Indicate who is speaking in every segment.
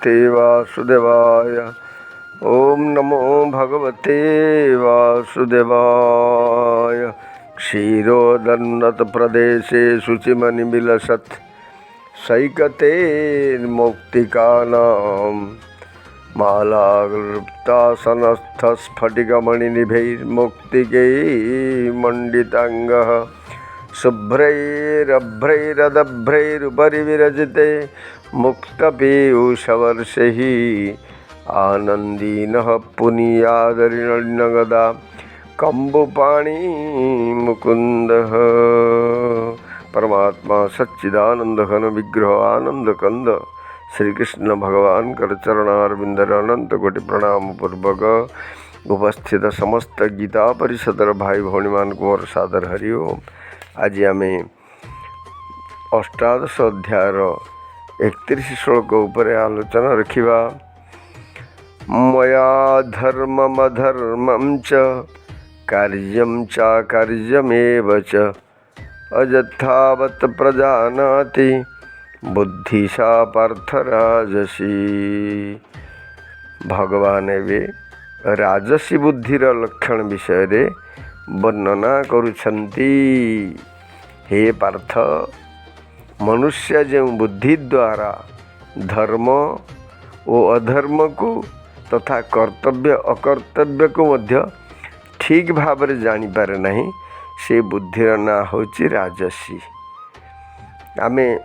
Speaker 1: भगवते वासुदेवाय। ओम नमो भगवते वासुदेवाय। क्षीरोदन्नतप्रदेशे शुचिमनिमिलसत् सैकतेर्मुक्तिकानां मालाकृप्तासनस्थस्फटिकमणिनिभैर्मुक्तिकैर्मण्डिताङ्गः शुभ्रैरभ्रैरदभ्रैरुपरि विरजिते मुक्तपीयूषवर्षैः आनन्दीनः पुनीयादरिणगदा कम्बुपाणि मुकुन्दः। परमात्मा सच्चिदानंद घन विग्रह आनंद कंद श्री कृष्ण भगवान कर चरणारविंदर अनंत कोटि प्रणाम पूर्वक उपस्थित समस्त गीता परिषदर भाई भौणी मान मोर सादर हरि ओम। आज आम अष्टादश अध्यायर 31 श्लोक उपर आलोचना रखिबा। मया धर्ममधर्मं च कार्यं चाकार्यमेव च अजथावत् प्रजानाति बुद्धिशा पार्थराजसी। भगवान एवं राजसी बुद्धिर लक्षण विषय रे वर्णना करुछंती। हे पार्थ, मनुष्य जो बुद्धि द्वारा धर्म और अधर्म को तथा कर्तव्य अकर्तव्य को मध्य ठीक भाव में जानी पारे नहीं, से बुद्धिर ना होची राजसी। आमे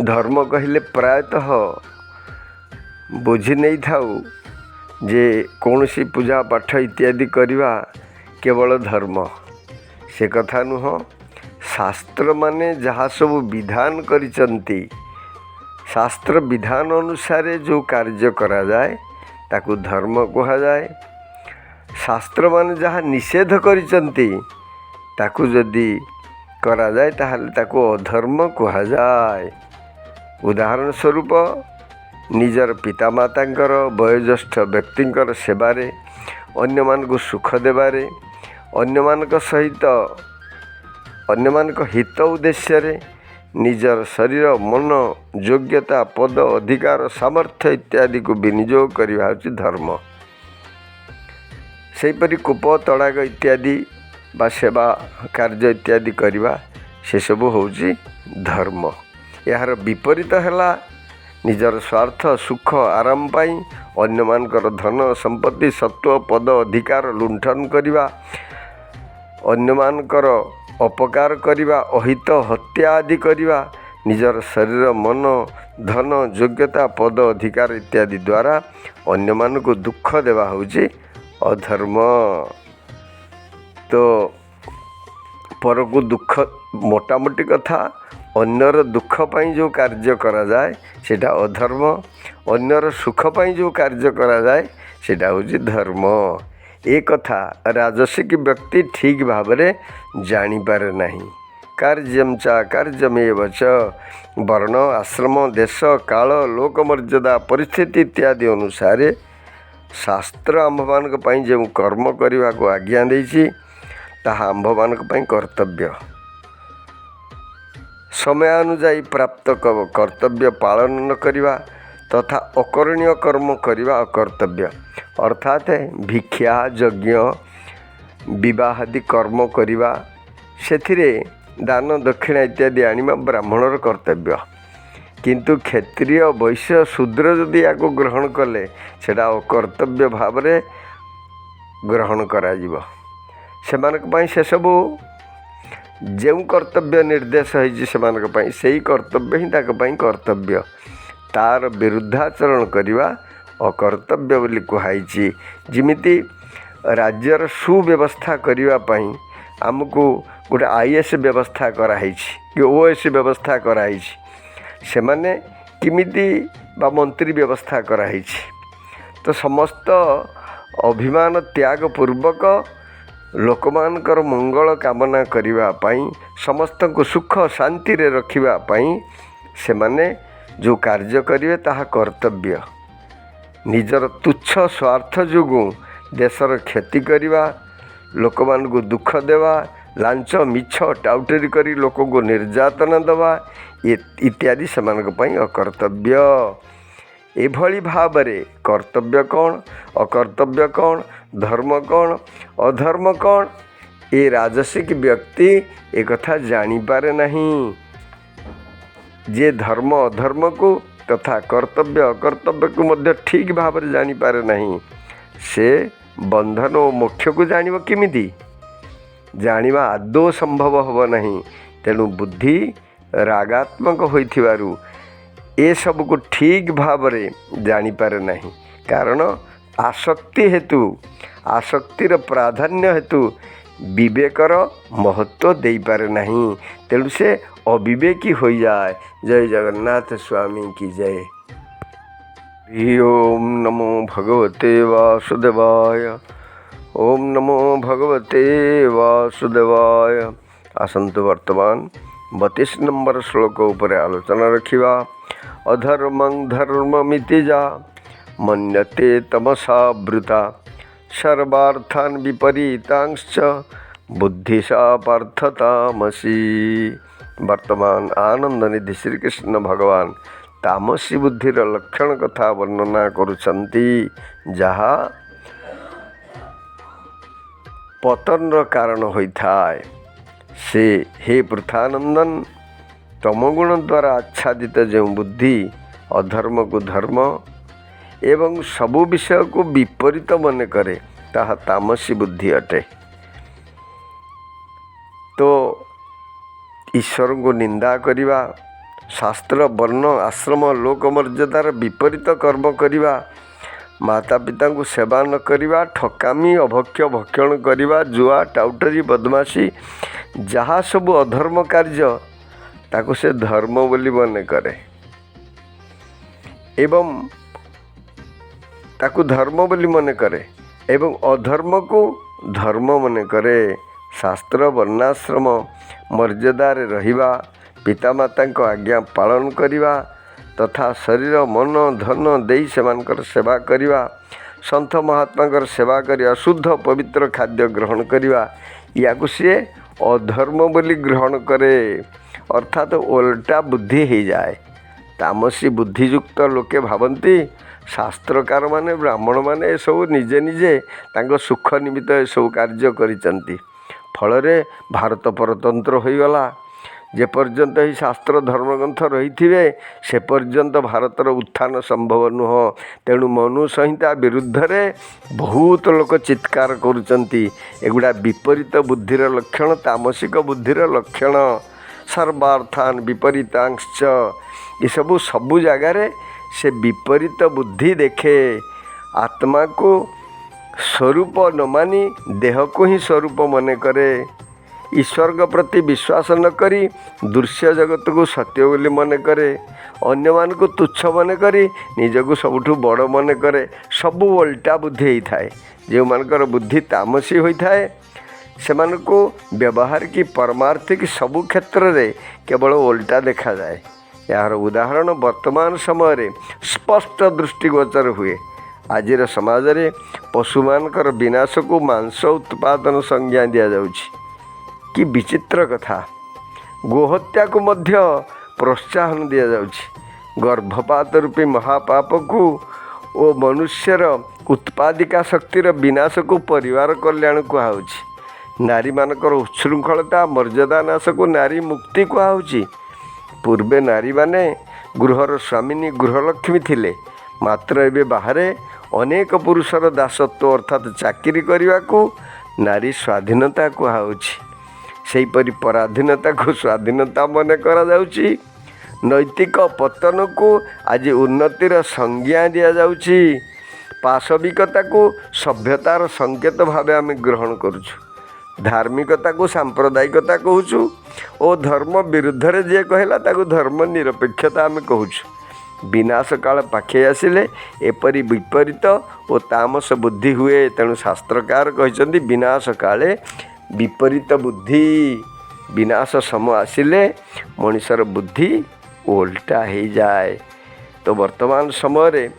Speaker 1: धर्म कहले प्रायतः बुझी नहीं थाउ जे कौन सी पूजा पाठ इत्यादि करवा केवल धर्म, से कथा नुह। शास्त्र माने जहाँ सब विधान करिचंती, शास्त्र विधान अनुसार जो कार्य करा जाए ताकू धर्म कहा जाए। शास्त्र माने जहाँ निषेध करिचंती ताकू जदि करा जाए ताहले ताकू अधर्म कहा जाए। उदाहरण स्वरूप निजर पितामातांकर वयोज्येष्ठ व्यक्तिंकर सेवारे, अन्य मानक सुख देवारे, अन्य सहित अन्य हित उद्देश्य निजर शरीर मन योग्यता पद अधिकार सामर्थ्य इत्यादि को विनियोग करवा होची धर्म। सेहीपरि कूप तड़ाग इत्यादि बा सेवा कार्य इत्यादि करवा से सब होची धर्म। यार विपरीत है निजर स्वार्थ सुख आराम पाई अन्य मानकर धन संपत्ति सत्व पद अधिकार लुंठन करवा, अन्य मानकर अपकार करवा, अहित हत्या आदि करवा, निजर शरीर मन धन योग्यता पद अधिकार इत्यादि द्वारा अन्य मान को दुख देवा होची अधर्म। तो पर को दुख मोटामोटी कथा, अन्यर दुख पाई जो कार्य करा जाए सेटा अधर्म, अन्यर सुख पाई जो कार्य करा जाए सेटा होची धर्म। एक कथा राजसिक व्यक्ति ठीक भाव में जानी पारे नहीं। कार्यं च कार्यमेव च वर्ण आश्रम देश काल लोक मर्यादा परिस्थिति इत्यादि अनुसार शास्त्र आम्भमानक पई जो कर्म करने को आज्ञा देछि ताहा आम्भमानक पई कर्तव्य। समयानुजाई प्राप्त कर्तव्य पालन न करिवा तथा अकरणीय कर्म करिवा अकर्तव्य। अर्थात भिक्षा यज्ञ विवाहादि कर्म करिवा, सेथिरे दान दक्षिणा इत्यादि आनिमा ब्राह्मणर कर्तव्य। किंतु क्षत्रिय वैश्य शूद्र जदि या ग्रहण कले सेटा अकर्तव्य भाव में ग्रहण करा जिवो। सेमानक पई से सबु जो कर्तव्य निर्देश होइछि सेमानक पई सेही कर्तव्य ही ताक पई कर्तव्य। तार विरुद्धाचरण करिवा अकर्तव्य बोली कुहाइछि। जिमिति राज्यर सुव्यवस्था करिवा पई आमको गोटे आईएएस व्यवस्था कराइछि कि ओएस व्यवस्था कराइछि, सेमाने किमिति बा मंत्री व्यवस्था कराइछि। तो समस्त अभिमान त्याग पूर्वक लोकमानकर मंगल कामना करिवा पई, समस्त को सुख शांति रे रखिवा पई सेमाने जो कार्य करिवे ताहा कर्तव्य। निजर तुच्छ स्वार्थ जोगु देशर क्षति करिवा, लोकमान को दुख देवा, लांच मिछ टाउटरी करी लोक को निर्यातना देवा इत्यादि सेमानक पई अकर्तव्य। एभली भावरे कर्तव्य कौन अकर्तव्य कौन धर्म कौन अधर्म कौन ए राजसिक व्यक्ति एक कथा जानिपारे नहीं। जे धर्म अधर्म को तथा कर्तव्य अकर्तव्य को मध्य ठीक भाव में जानिपारे नहीं से बंधन और मोक्ष को जानिब केमिति जानिबा आदौ संभव हब नहीं। तेणु बुद्धि रागात्मक होइथिबारु ए सब को ठीक भाव में जानिपारे नहीं। कारण आसक्ति हेतु आसक्तिर प्राधान्य हेतु विवेकर महत्व दे पारे नहीं। तेणु से अविवेकी हो जाए। जय जगन्नाथ स्वामी की जय। ओम नमो भगवते वासुदेवाय। ओम नमो भगवते वासुदेवाय। आसंतु वर्तमान 32 नंबर श्लोक उपर आलोचना रखिबा। अधर्मं धर्ममिति जा मन्यते तमसा वृता सर्वार्थान् विपरीतांश्च बुद्धिशा पार्थतामसी। वर्तमान आनंद निधि श्री कृष्ण भगवान तामसी बुद्धिर लक्षण कथा वर्णना करुछन्ति जहा पतनर कारण होइथाय। से हे पृथानंदन तमगुण द्वारा आच्छादित जो बुद्धि अधर्म को धर्म एवं सबु विषय को विपरीत मन करे ताहा तामसी बुद्धि अटे। तो ईश्वर को निंदा करिबा शास्त्र वर्ण आश्रम लोक मर्यादार विपरीत कर्म करिबा माता पिता को सेवा न करिबा ठकामी अभक्ष्य भक्षण करिबा जुआ टाउटरी बदमाशी जहाँ सब अधर्म कार्य ताको से धर्म बोली मन करे एवं ताकू धर्म बोली मन करे एवं अधर्म को धर्म मन करे। शास्त्र वर्णाश्रम मर्यादार रहिबा पितामाता आज्ञा पालन करिबा तथा शरीर मन धन देई सेमानकर सेवा करिबा संत महात्मा सेवा करिया शुद्ध पवित्र खाद्य ग्रहण करिबा याकू सी अधर्म बोली ग्रहण करे अर्थात ओल्टा बुद्धि हो जाए। तामसी बुद्धियुक्त लोके भावती शास्त्रकार माने ब्राह्मण माने सब निजे निजे तांको सुख निमित्त ए सब कार्य करिसंती। फलरे भारत परतंत्र होइगला। जे पर्यंत ही शास्त्र धर्मग्रंथ रही से पर्यंत भारतर उत्थान संभव नुह। तेणु मनु संहिता विरुद्ध रे बहुत लोक चित्कार करुचंती। एगुड़ा विपरीत बुद्धिर लक्षण तामसिक बुद्धिर लक्षण। सर्वार्थान विपरीतांश्च ये सबु जगार से विपरीत बुद्धि देखे। आत्मा को स्वरूप न मानी देह को ही स्वरूप मन करे। ईश्वर के प्रति विश्वास न करी दृश्य जगत को सत्य बोली मन करे। अन्य मान को तुच्छ मन करी निजको सबुठु बड़ मन करे। सबु उल्टा बुद्धि होता है। जो मानकर बुद्धि तामसी होता है सेमानको व्यवहार की परमार्थिक सबु क्षेत्र रे केवल उल्टा देखा जाए। यार उदाहरण वर्तमान समय स्पष्ट दृष्टिगोचर हुए। आजिर समाज रे पशुमानकर विनाश को मांस उत्पादन संज्ञा दिया जाउछि। कि विचित्र कथा। गोहत्या को मध्य प्रोत्साहन दिया जाउछि। गर्भपात रूपी महापाप को ओ मनुष्यर उत्पादिका शक्तिर विनाश को परिवार कल्याण कहुछि। नारी मानकर उच्छृंखलता मर्यादा नाश को नारी मुक्ति कहुछि। पूर्वे नारी माने गृहर स्वामिनी गृहलक्ष्मी थिले मात्र एबे बाहरे अनेक पुरुषर दासत्व अर्थात चाकरी करने को नारी स्वाधीनता कहुछि। सेहीपरि पराधीनता को स्वाधीनता मन करा जाउछि। नैतिक पतन को आज उन्नतिर संज्ञा दिया जाउछि। पाशविकता को सभ्यतार संकेत भाव आम ग्रहण करुछु। धार्मिकता को सांप्रदायिकता कहूँ और धर्म विरुद्ध रे जे कहला ताको धर्म निरपेक्षता आम कहूँ। विनाश काल पाखे आसिले एपरी विपरीत और तामस बुद्धि हुए। तेणु शास्त्रकार कहते विनाश काले विपरीत बुद्धि। विनाश समय आसिले मनुष्यर बुद्धि उल्टा हो जाए। तो वर्तमान समय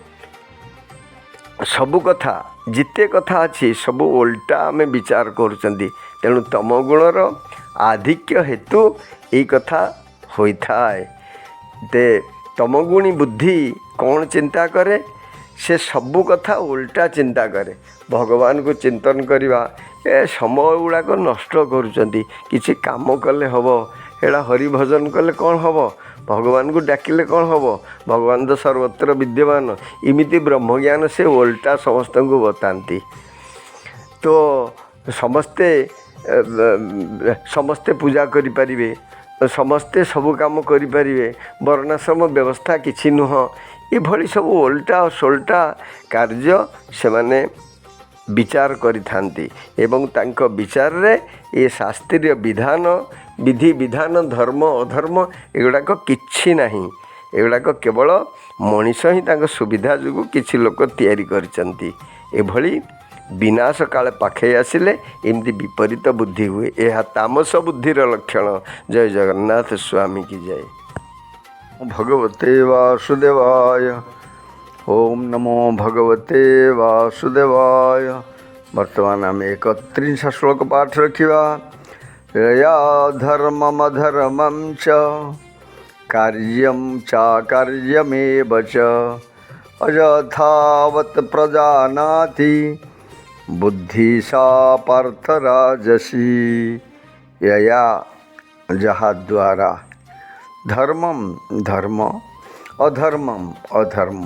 Speaker 1: सबु कथा जिते कथा अच्छी सबु उल्टा आम विचार करुँच। तेणु तम गुणर आधिक्य हेतु यही कथा होता है। तमगुणी बुद्धि କ'ଣ ଚିନ୍ତା କରେ? ସେ ସବୁ କଥା ଓଲଟା ଚିନ୍ତା କରେ। ଭଗବାନଙ୍କୁ ଚିନ୍ତନ କରିବା, ଏ ସମୟ ଗୁଡ଼ାକ ନଷ୍ଟ କରୁଛନ୍ତି, କିଛି କାମ କଲେ ହେବ, ଏଇଟା ହରିଭଜନ କଲେ କ'ଣ ହେବ, ଭଗବାନଙ୍କୁ ଡାକିଲେ କ'ଣ ହେବ, ଭଗବାନ ତ ସର୍ବତ୍ର ବିଦ୍ୟମାନ, ଏମିତି ବ୍ରହ୍ମଜ୍ଞାନ ସେ ଓଲଟା ସମସ୍ତଙ୍କୁ ବତାନ୍ତି। ତ ସମସ୍ତେ ପୂଜା କରିପାରିବେ, ସମସ୍ତେ ସବୁ କାମ କରିପାରିବେ, ବର୍ଣ୍ଣାଶ୍ରମ ବ୍ୟବସ୍ଥା କିଛି ନୁହଁ, ଏଭଳି ସବୁ ଓଲଟା ସୋଲଟା କାର୍ଯ୍ୟ ସେମାନେ ବିଚାର କରିଥାନ୍ତି। ଏବଂ ତାଙ୍କ ବିଚାରରେ ଏ ଶାସ୍ତ୍ରୀୟ ବିଧାନ, ବିଧି ବିଧାନ, ଧର୍ମ ଅଧର୍ମ ଏଗୁଡ଼ାକ କିଛି ନାହିଁ। ଏଗୁଡ଼ାକ କେବଳ ମଣିଷ ହିଁ ତାଙ୍କ ସୁବିଧା ଯୋଗୁଁ କିଛି ଲୋକ ତିଆରି କରିଛନ୍ତି। ଏଭଳି ବିନାଶ କାଳେ ପାଖେଇ ଆସିଲେ ଏମିତି ବିପରୀତ ବୁଦ୍ଧି ହୁଏ। ଏହା ତାମସ ବୁଦ୍ଧିର ଲକ୍ଷଣ। ଜୟ ଜଗନ୍ନାଥ ସ୍ୱାମୀ କି ଜୟ। ଭଗବତେ ବାସୁଦେବାୟ। ଓମ୍ ନମୋ ଭଗବତେ ବାସୁଦେବାୟ। ବର୍ତ୍ତମାନ ଆମେ 31 ଶ୍ଲୋକ ପାଠ ରଖିବା। ୟା ଧର୍ମମଧର୍ମଂ ଚ କାର୍ଯ୍ୟଂ ଚାକାର୍ଯ୍ୟମେବ ଚ ଅଯଥାବତ୍ ପ୍ରଜାନାତି ବୁଦ୍ଧି सा ପାର୍ଥ ରାଜସୀ। ୟା ଯାହାଦ୍ୱାରା ଧର୍ମଂ ଧର୍ମ, ଅଧର୍ମଂ ଅଧର୍ମ,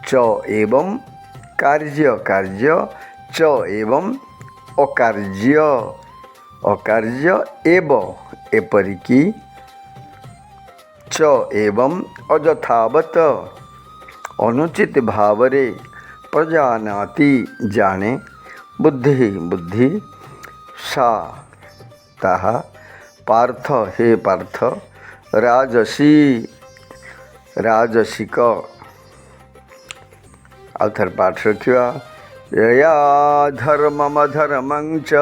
Speaker 1: च एवं कार्य कार्य, च एवं अकार्य अकार्य, एव एपरिकी, च एवं अयथावत अनुचित भावरे, प्रजानाति जाने, बुद्धि बुद्धि, सा ताहा, पार्थ हे पार्थ, राजसी राजसिक। आउथर पाठ रखिया। या धर्ममधर्मं च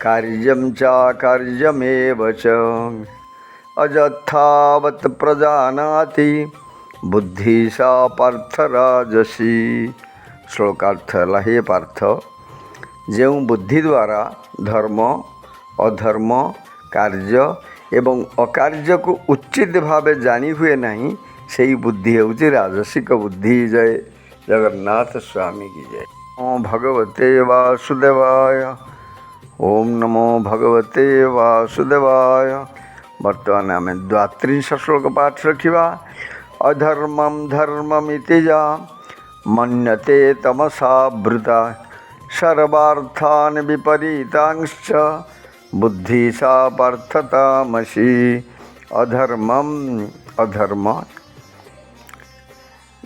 Speaker 1: कार्यं चाकार्यमेव च अयथावत् प्रजानाति बुद्धि सा पार्थ राजसी। श्लोकार्थ है, हे पार्थ, जो बुद्धि द्वारा धर्म अधर्म कार्य एवं अकार्य को उचित भाव जानी हुए नहीं, से बुद्धि हूँ राजसिक बुद्धि। जय जगन्नाथ स्वामी की जय। ओम भगवते वासुदेवाय। ओम नमो भगवते वासुदेवाय। वर्तमान आम 32 श्लोक पाठ रखा। अधर्मं धर्ममिति या मन्यते तमसावृता सर्वार्थान् विपरीतांश्च बुद्धि सा पार्थतामसी। अधर्मं अधर्म,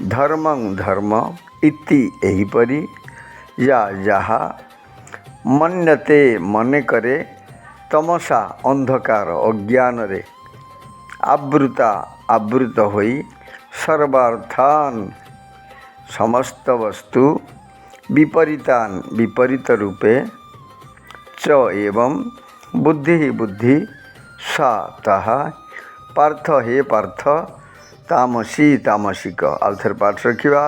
Speaker 1: धर्मं धर्म इति एहिपरि, या जहा मन्यते मने करे, तमसा अंधकार अज्ञान रे, आवृता आवृत होई, सर्वार्थान समस्त वस्तु, विपरीतान विपरीत रूपे, च एवं बुद्धि बुद्धि, सा ताहा, पार्थ हे पार्थ, तामसी तामसिक। आउथर पाठ रखिवा।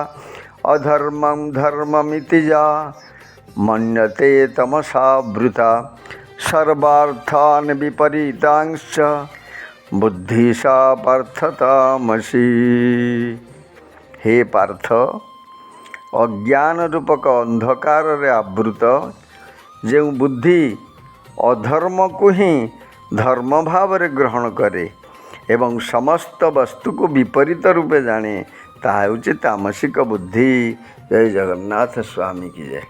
Speaker 1: अधर्मं धर्ममिति या मन्यते तमसावृता सर्वार्थान् विपरीतांश्च बुद्धि सा पार्थतामसी। हे पार्थ, अज्ञान रूपक अंधकार रे आवृत जो बुद्धि अधर्म को ही धर्म भाव रे ग्रहण करे एवं समस्त वस्तु को विपरीत रूपे जाने, ताहा हेउछि तामसिक बुद्धि। जय जगन्नाथ स्वामी की जय।